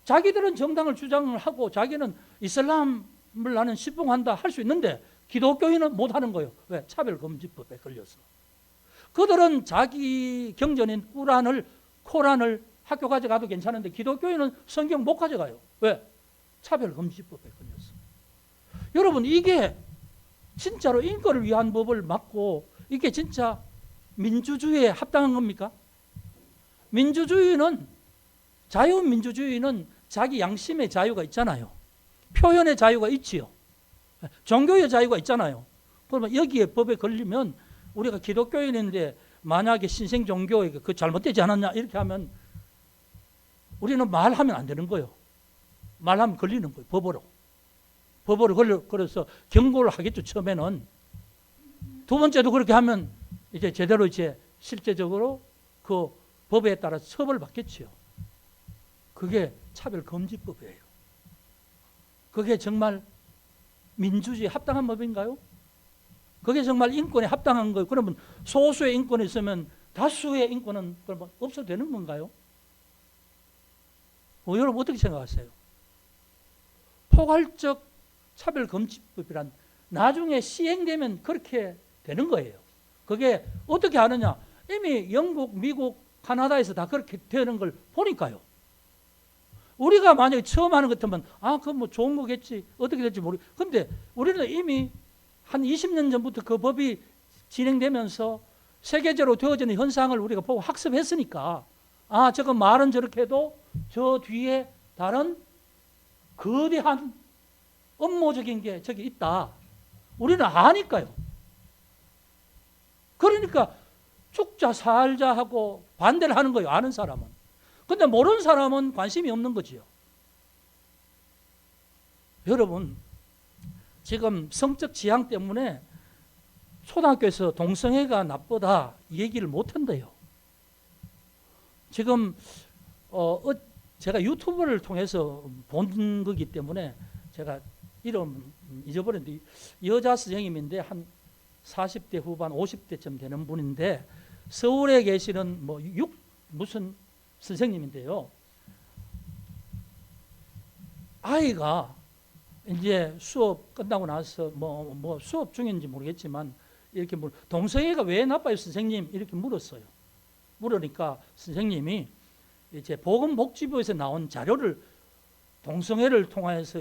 A: 자기들은 정당을 주장을 하고 자기는 이슬람을 나는 신봉한다 할 수 있는데 기독교인은 못하는 거예요. 왜? 차별금지법에 걸려서. 그들은 자기 경전인 코란을 학교 가져가도 괜찮은데 기독교인은 성경 못 가져가요. 왜? 차별금지법에 걸려서. 여러분, 이게 진짜로 인권을 위한 법을 막고 이게 진짜 민주주의에 합당한 겁니까? 자유민주주의는 자기 양심의 자유가 있잖아요. 표현의 자유가 있지요. 종교의 자유가 있잖아요. 그러면 여기에 법에 걸리면 우리가 기독교인인데 만약에 신생 종교에 그 잘못되지 않았냐 이렇게 하면 우리는 말하면 안 되는 거예요. 말하면 걸리는 거예요. 법으로 걸려서 경고를 하겠죠. 처음에는. 두 번째도 그렇게 하면 이제 제대로 이제 실제적으로 그 법에 따라 처벌을 받겠지요. 그게 차별금지법이에요. 그게 정말 민주주의에 합당한 법인가요? 그게 정말 인권에 합당한 거예요. 그러면 소수의 인권이 있으면 다수의 인권은 그러면 없어도 되는 건가요? 여러분 어떻게 생각하세요? 포괄적 차별금지법이란 나중에 시행되면 그렇게 되는 거예요. 그게 어떻게 하느냐? 이미 영국, 미국, 카나다에서 다 그렇게 되는 걸 보니까요. 우리가 만약에 처음 하는 것 같으면 그건 뭐 좋은 거겠지. 어떻게 될지 모르겠어요. 근데 우리는 이미 한 20년 전부터 그 법이 진행되면서 세계적으로 되어지는 현상을 우리가 보고 학습했으니까 저건 말은 저렇게 해도 저 뒤에 다른 거대한 업무적인 게 저기 있다. 우리는 아니까요. 그러니까 죽자 살자 하고 반대를 하는 거예요. 아는 사람은. 근데 모르는 사람은 관심이 없는 거지요. 여러분, 지금 성적 지향 때문에 초등학교에서 동성애가 나쁘다 이 얘기를 못 한대요. 지금 제가 유튜브를 통해서 본 거기 때문에 제가 이름 잊어버렸는데 여자 선생님인데 한 40대 후반 50대쯤 되는 분인데 서울에 계시는 무슨 선생님인데요. 아이가 이제 수업 끝나고 나서 뭐 수업 중인지 모르겠지만 이렇게 동성애가 왜 나빠요, 선생님? 이렇게 물었어요. 물으니까 선생님이 이제 보건복지부에서 나온 자료를 동성애를 통해서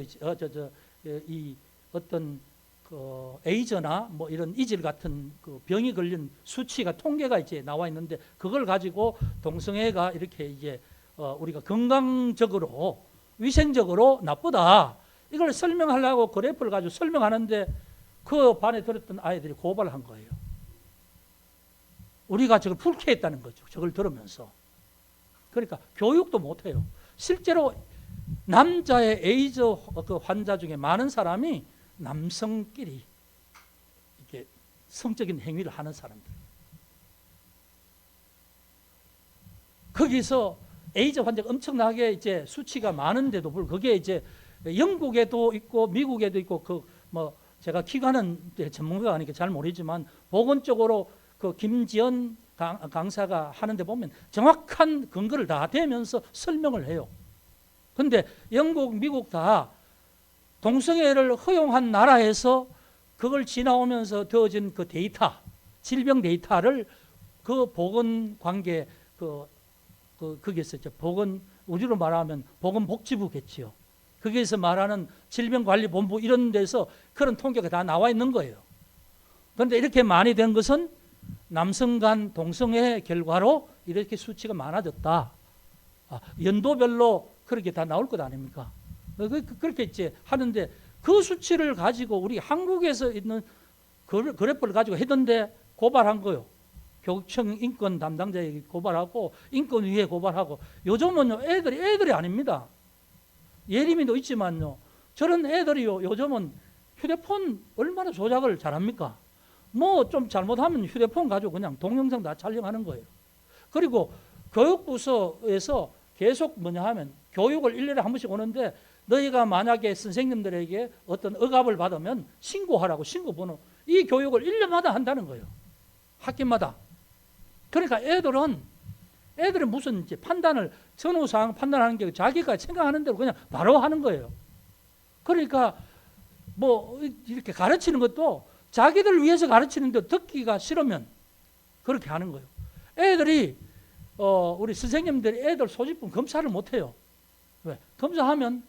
A: 이 어떤 그 에이즈나 뭐 이런 이질 같은 그 병이 걸린 수치가 통계가 이제 나와 있는데 그걸 가지고 동성애가 이렇게 이제 우리가 건강적으로 위생적으로 나쁘다 이걸 설명하려고 그래프를 가지고 설명하는데 그 반에 들었던 아이들이 고발을 한 거예요. 우리가 저걸 불쾌했다는 거죠. 저걸 들으면서. 그러니까 교육도 못해요. 실제로 남자의 에이즈 그 환자 중에 많은 사람이 남성끼리 이렇게 성적인 행위를 하는 사람들. 거기서 에이즈 환자가 엄청나게 이제 수치가 많은데도 불구하고 거기에 이제 영국에도 있고 미국에도 있고 제가 기관은 전문가가 아니니까 잘 모르지만 보건 쪽으로 그 김지연 강사가 하는데 보면 정확한 근거를 다 대면서 설명을 해요. 근데 영국, 미국 다 동성애를 허용한 나라에서 그걸 지나오면서 되어진 그 데이터, 질병 데이터를 그 보건관계 거기에서 우리로 말하면 보건복지부겠지요. 거기에서 말하는 질병관리본부 이런 데서 그런 통계가 다 나와 있는 거예요. 그런데 이렇게 많이 된 것은 남성 간 동성애 결과로 이렇게 수치가 많아졌다. 연도별로 그렇게 다 나올 것 아닙니까? 그렇게 이제 하는데 그 수치를 가지고 우리 한국에서 있는 그래프를 가지고 했던데 고발한 거요. 교육청 인권 담당자에게 고발하고 인권위에 고발하고 요즘은요 애들이 아닙니다. 예림이도 있지만요. 저런 애들이요 요즘은 휴대폰 얼마나 조작을 잘합니까? 뭐 좀 잘못하면 휴대폰 가지고 그냥 동영상 다 촬영하는 거예요. 그리고 교육부서에서 계속 뭐냐 하면 교육을 1년에 한 번씩 오는데 너희가 만약에 선생님들에게 어떤 억압을 받으면 신고하라고 신고번호 이 교육을 1년마다 한다는 거예요. 학기마다. 그러니까 애들은 무슨 이제 판단을 선호사항 판단하는 게 자기가 생각하는 대로 그냥 바로 하는 거예요. 그러니까 뭐 이렇게 가르치는 것도 자기들 위해서 가르치는데 듣기가 싫으면 그렇게 하는 거예요. 애들이 우리 선생님들이 애들 소지품 검사를 못해요. 왜? 검사하면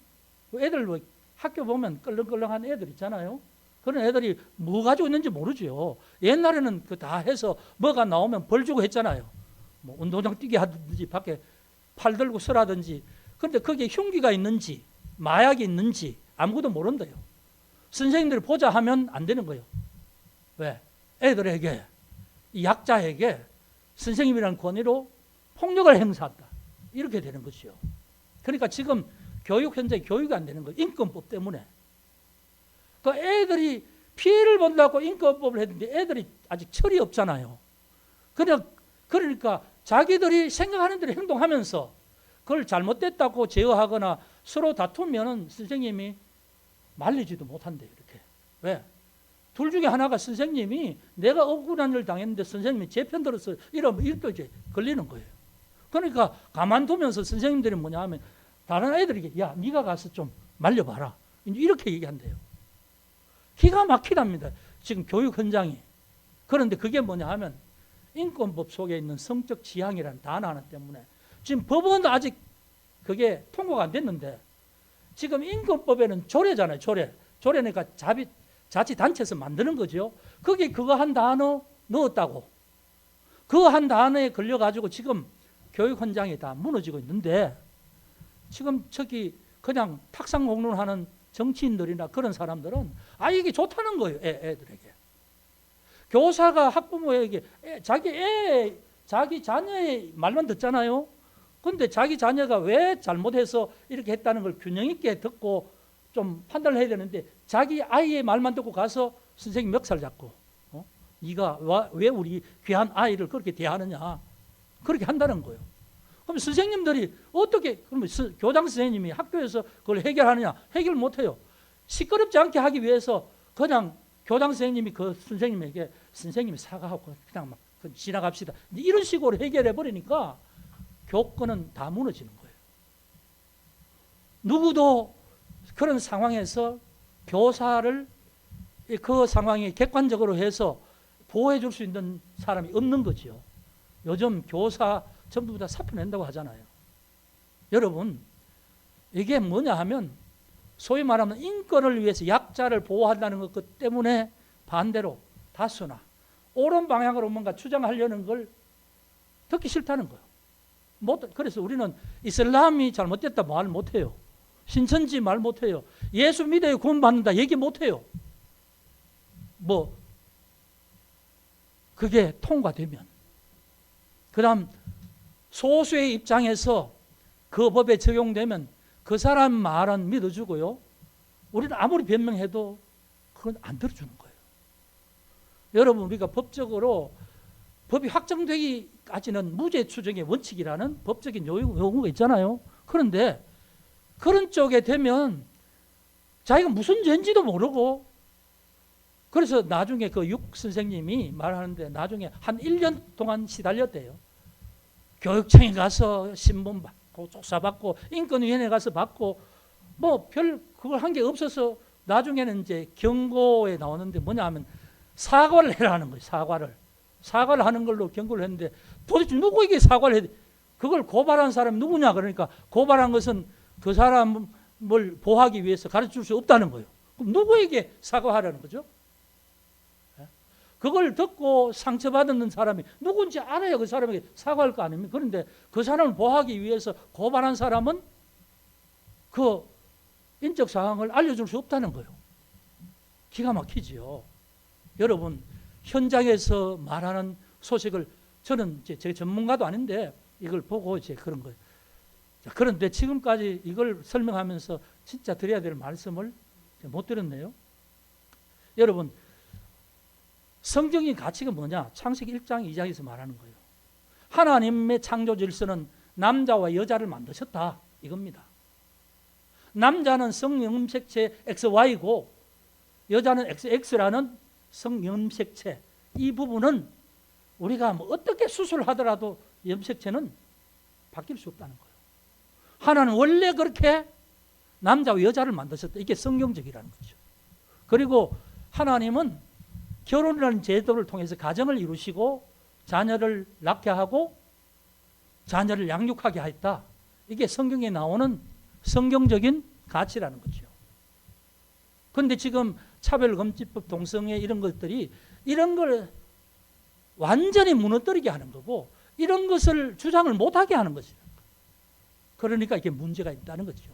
A: 애들 학교 보면 끌렁끌렁한 애들 있잖아요. 그런 애들이 뭐 가지고 있는지 모르죠. 옛날에는 그 다 해서 뭐가 나오면 벌 주고 했잖아요. 뭐 운동장 뛰게 하든지 밖에 팔 들고 서라든지. 그런데 거기에 흉기가 있는지 마약이 있는지 아무것도 모른대요. 선생님들이 보자 하면 안 되는 거예요. 왜? 애들에게 이 약자에게 선생님이라는 권위로 폭력을 행사한다. 이렇게 되는 것이요. 그러니까 지금 교육 현장에 교육이 안 되는 거예요. 인권법 때문에. 그 애들이 피해를 본다고 인권법을 했는데 애들이 아직 철이 없잖아요. 그러니까 자기들이 생각하는 대로 행동하면서 그걸 잘못됐다고 제어하거나 서로 다투면은 선생님이 말리지도 못한대요. 이렇게. 왜? 둘 중에 하나가 선생님이 내가 억울한 일 당했는데 선생님이 제 편 들어서 이러면 이렇게 이제 걸리는 거예요. 그러니까 가만두면서 선생님들이 뭐냐 하면 다른 애들에게 야 네가 가서 좀 말려봐라. 이렇게 얘기한대요. 기가 막히답니다. 지금 교육 현장이. 그런데 그게 뭐냐 하면 인권법 속에 있는 성적 지향이라는 단어 하나 때문에 지금 법원도 아직 그게 통과가 안 됐는데 지금 인권법에는 조례잖아요. 조례니까 자치단체에서 만드는 거죠. 거기에 그거 한 단어 넣었다고. 그거 한 단어에 걸려가지고 지금 교육 현장이 다 무너지고 있는데 지금 저기 그냥 탁상 공론하는 정치인들이나 그런 사람들은 이게 좋다는 거예요. 애들에게. 교사가 학부모에게 자기 자녀의 말만 듣잖아요. 그런데 자기 자녀가 왜 잘못해서 이렇게 했다는 걸 균형 있게 듣고 좀 판단을 해야 되는데 자기 아이의 말만 듣고 가서 선생님 멱살 잡고 네가 왜 우리 귀한 아이를 그렇게 대하느냐 그렇게 한다는 거예요. 그럼 선생님들이 어떻게 그러면 교장 선생님이 학교에서 그걸 해결하느냐 해결 못해요. 시끄럽지 않게 하기 위해서 그냥 교장 선생님이 그 선생님에게 선생님이 사과하고 그냥 막 지나갑시다. 이런 식으로 해결해 버리니까 교권은 다 무너지는 거예요. 누구도 그런 상황에서 교사를 그 상황에 객관적으로 해서 보호해 줄 수 있는 사람이 없는 거죠. 요즘 교사 전부 다 사표 낸다고 하잖아요. 여러분 이게 뭐냐 하면 소위 말하면 인권을 위해서 약자를 보호한다는 것 때문에 반대로 다수나 옳은 방향으로 뭔가 주장하려는 걸 듣기 싫다는 거예요. 그래서 우리는 이슬람이 잘못됐다 말 못해요. 신천지 말 못해요. 예수 믿어야 구원받는다 얘기 못해요. 그게 통과되면 그 다음 소수의 입장에서 그 법에 적용되면 그 사람 말은 믿어주고요. 우리는 아무리 변명해도 그건 안 들어주는 거예요. 여러분 우리가 법적으로 법이 확정되기까지는 무죄 추정의 원칙이라는 법적인 용어가 있잖아요. 그런데 그런 쪽에 되면 자기가 무슨 죄인지도 모르고 그래서 나중에 그 육 선생님이 말하는데 나중에 한 1년 동안 시달렸대요. 교육청에 가서 신문 받고 조사받고 인권위원회 가서 받고 별 그걸 한 게 없어서 나중에는 이제 경고에 나오는데 뭐냐 하면 사과를 해라는 거예요. 사과를 하는 걸로 경고를 했는데 도대체 누구에게 사과를 해야 그걸 고발한 사람이 누구냐 그러니까 고발한 것은 그 사람을 보호하기 위해서 가르칠 수 없다는 거예요. 그럼 누구에게 사과하라는 거죠? 그걸 듣고 상처받는 사람이 누군지 알아야 그 사람에게 사과할 거 아닙니까? 그런데 그 사람을 보호하기 위해서 고발한 사람은 그 인적 사항을 알려줄 수 없다는 거예요. 기가 막히지요. 여러분 현장에서 말하는 소식을 저는 제 전문가도 아닌데 이걸 보고 이제 그런 거예요. 자, 그런데 지금까지 이걸 설명하면서 진짜 드려야 될 말씀을 못 드렸네요. 여러분, 성경의 가치가 뭐냐? 창세기 1장 2장에서 말하는 거예요. 하나님의 창조 질서는 남자와 여자를 만드셨다 이겁니다. 남자는 성영음색체 XY고 여자는 XX라는 성영음색체, 이 부분은 우리가 뭐 어떻게 수술하더라도 염색체는 바뀔 수 없다는 거예요. 하나는 원래 그렇게 남자와 여자를 만드셨다. 이게 성경적이라는 거죠. 그리고 하나님은 결혼이라는 제도를 통해서 가정을 이루시고 자녀를 낳게 하고 자녀를 양육하게 하였다. 이게 성경에 나오는 성경적인 가치라는 거죠. 그런데 지금 차별금지법, 동성애 이런 것들이 이런 걸 완전히 무너뜨리게 하는 거고 이런 것을 주장을 못하게 하는 거죠. 그러니까 이게 문제가 있다는 거죠.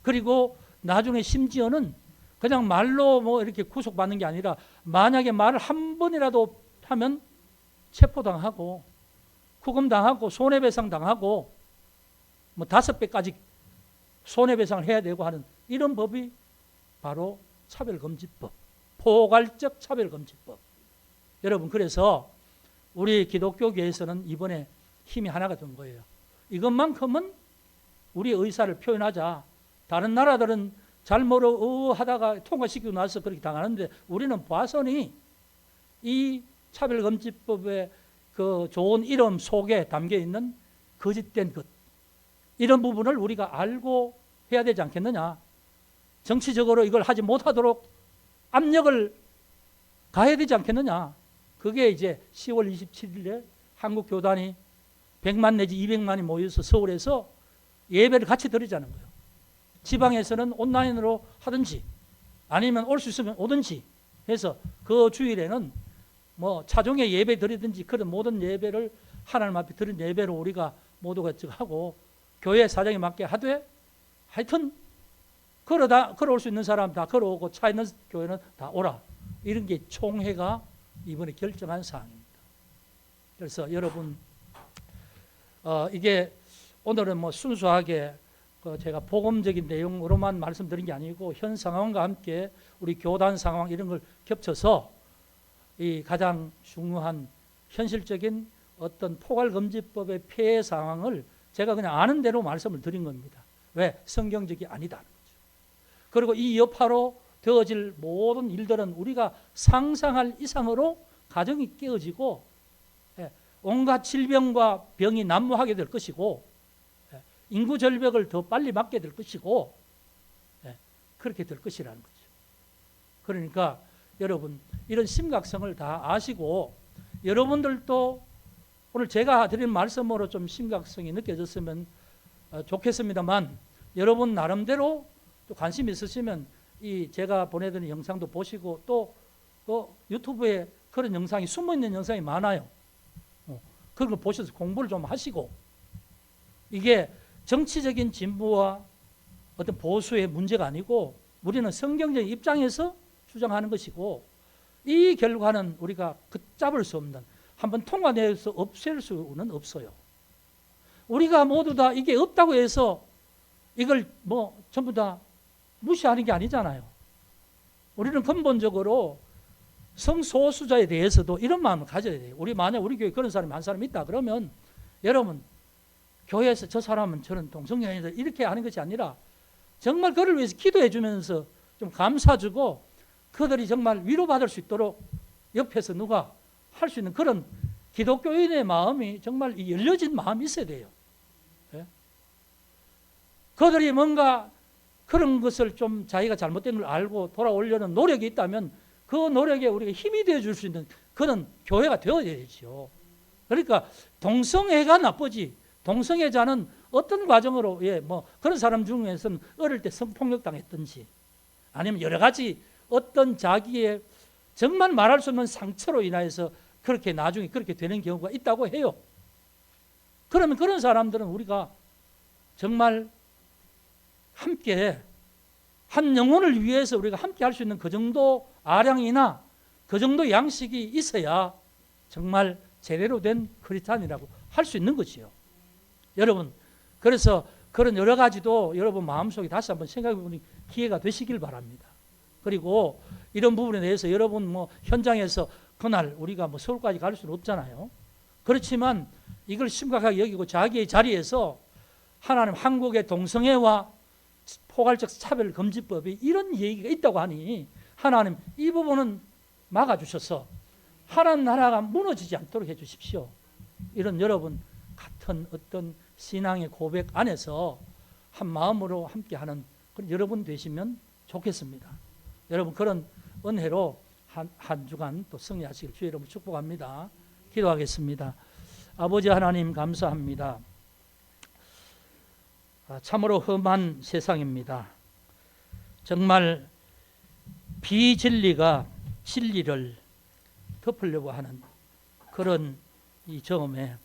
A: 그리고 나중에 심지어는 그냥 말로 뭐 이렇게 구속받는 게 아니라 만약에 말을 한 번이라도 하면 체포당하고 구금당하고 손해배상 당하고 뭐 5배까지 손해배상을 해야 되고 하는 이런 법이 바로 차별금지법, 포괄적 차별금지법. 여러분, 그래서 우리 기독교계에서는 이번에 힘이 하나가 된 거예요. 이것만큼은 우리의 의사를 표현하자. 다른 나라들은 잘 하다가 통과시키고 나서 그렇게 당하는데 우리는 보아서니 이 차별금지법의 그 좋은 이름 속에 담겨 있는 거짓된 것, 이런 부분을 우리가 알고 해야 되지 않겠느냐. 정치적으로 이걸 하지 못하도록 압력을 가해야 되지 않겠느냐. 그게 이제 10월 27일에 한국 교단이 100만 내지 200만이 모여서 서울에서 예배를 같이 드리자는 거예요. 지방에서는 온라인으로 하든지 아니면 올 수 있으면 오든지 해서 그 주일에는 뭐 차종의 예배 드리든지 그런 모든 예배를 하나님 앞에 드린 예배로 우리가 모두가 하고 교회 사정에 맞게 하되 하여튼 걸어올 수 있는 사람 다 걸어오고 차 있는 교회는 다 오라. 이런 게 총회가 이번에 결정한 사항입니다. 그래서 여러분 이게 오늘은 뭐 순수하게 제가 복음적인 내용으로만 말씀드린 게 아니고 현 상황과 함께 우리 교단 상황 이런 걸 겹쳐서 이 가장 중요한 현실적인 어떤 포괄금지법의 폐해 상황을 제가 그냥 아는 대로 말씀을 드린 겁니다. 왜? 성경적이 아니다는 거죠. 그리고 이 여파로 되어질 모든 일들은 우리가 상상할 이상으로 가정이 깨어지고 온갖 질병과 병이 난무하게 될 것이고 인구 절벽을 더 빨리 맞게 될 것이고 그렇게 될 것이라는 거죠. 그러니까 여러분 이런 심각성을 다 아시고 여러분들도 오늘 제가 드린 말씀으로 좀 심각성이 느껴졌으면 좋겠습니다만 여러분 나름대로 또 관심 있으시면 이 제가 보내드린 영상도 보시고 또 유튜브에 그런 영상이 숨어있는 영상이 많아요. 그런 거 보셔서 공부를 좀 하시고 이게 정치적인 진보와 어떤 보수의 문제가 아니고 우리는 성경적인 입장에서 주장하는 것이고 이 결과는 우리가 걷잡을 수 없는 한번 통과내서 없앨 수는 없어요. 우리가 모두 다 이게 없다고 해서 이걸 뭐 전부 다 무시하는 게 아니잖아요. 우리는 근본적으로 성소수자에 대해서도 이런 마음을 가져야 돼요. 만약 우리 교회에 그런 사람이 한 사람 있다 그러면 여러분 교회에서 저 사람은 저는 동성애인들 이렇게 하는 것이 아니라 정말 그를 위해서 기도해 주면서 좀 감싸주고 그들이 정말 위로받을 수 있도록 옆에서 누가 할 수 있는 그런 기독교인의 마음이 정말 열려진 마음이 있어야 돼요. 그들이 뭔가 그런 것을 좀 자기가 잘못된 걸 알고 돌아오려는 노력이 있다면 그 노력에 우리가 힘이 되어 줄 수 있는 그런 교회가 되어야 되죠. 그러니까 동성애가 나쁘지 동성애자는 어떤 과정으로 뭐 그런 사람 중에서는 어릴 때 성폭력 당했든지 아니면 여러 가지 어떤 자기의 정말 말할 수 없는 상처로 인하여서 그렇게 나중에 그렇게 되는 경우가 있다고 해요. 그러면 그런 사람들은 우리가 정말 함께 한 영혼을 위해서 우리가 함께 할 수 있는 그 정도 아량이나 그 정도 양식이 있어야 정말 제대로 된 크리스찬이라고 할 수 있는 거지요. 여러분 그래서 그런 여러 가지도 여러분 마음속에 다시 한번 생각해 보는 기회가 되시길 바랍니다. 그리고 이런 부분에 대해서 여러분 뭐 현장에서 그날 우리가 뭐 서울까지 갈 수는 없잖아요. 그렇지만 이걸 심각하게 여기고 자기의 자리에서 하나님 한국의 동성애와 포괄적 차별금지법이 이런 얘기가 있다고 하니 하나님 이 부분은 막아주셔서 하나님 나라가 무너지지 않도록 해주십시오. 이런 여러분 같은 어떤 신앙의 고백 안에서 한 마음으로 함께하는 그런 여러분 되시면 좋겠습니다. 여러분 그런 은혜로 한 주간 또 승리하시길 주의 이름으로 축복합니다. 기도하겠습니다. 아버지 하나님 감사합니다. 참으로 험한 세상입니다. 정말 비진리가 진리를 덮으려고 하는 그런 이 점에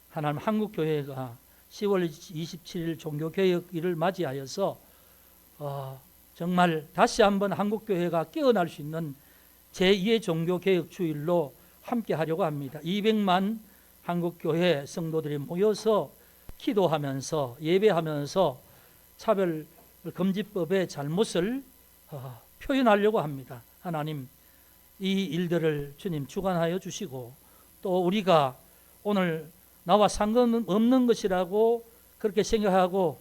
A: 하나님 한국교회가 10월 27일 종교개혁일을 맞이하여서 정말 다시 한번 한국교회가 깨어날 수 있는 제2의 종교개혁주일로 함께 하려고 합니다. 200만 한국교회 성도들이 모여서 기도하면서 예배하면서 차별금지법의 잘못을 표현하려고 합니다. 하나님 이 일들을 주님 주관하여 주시고 또 우리가 오늘 나와 상관없는 것이라고 그렇게 생각하고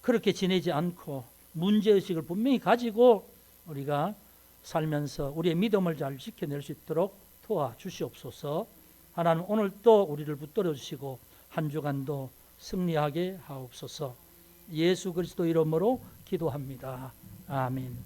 A: 그렇게 지내지 않고 문제의식을 분명히 가지고 우리가 살면서 우리의 믿음을 잘 지켜낼 수 있도록 도와주시옵소서. 하나님 오늘 또 우리를 붙들어 주시고 한 주간도 승리하게 하옵소서. 예수 그리스도 이름으로 기도합니다. 아멘.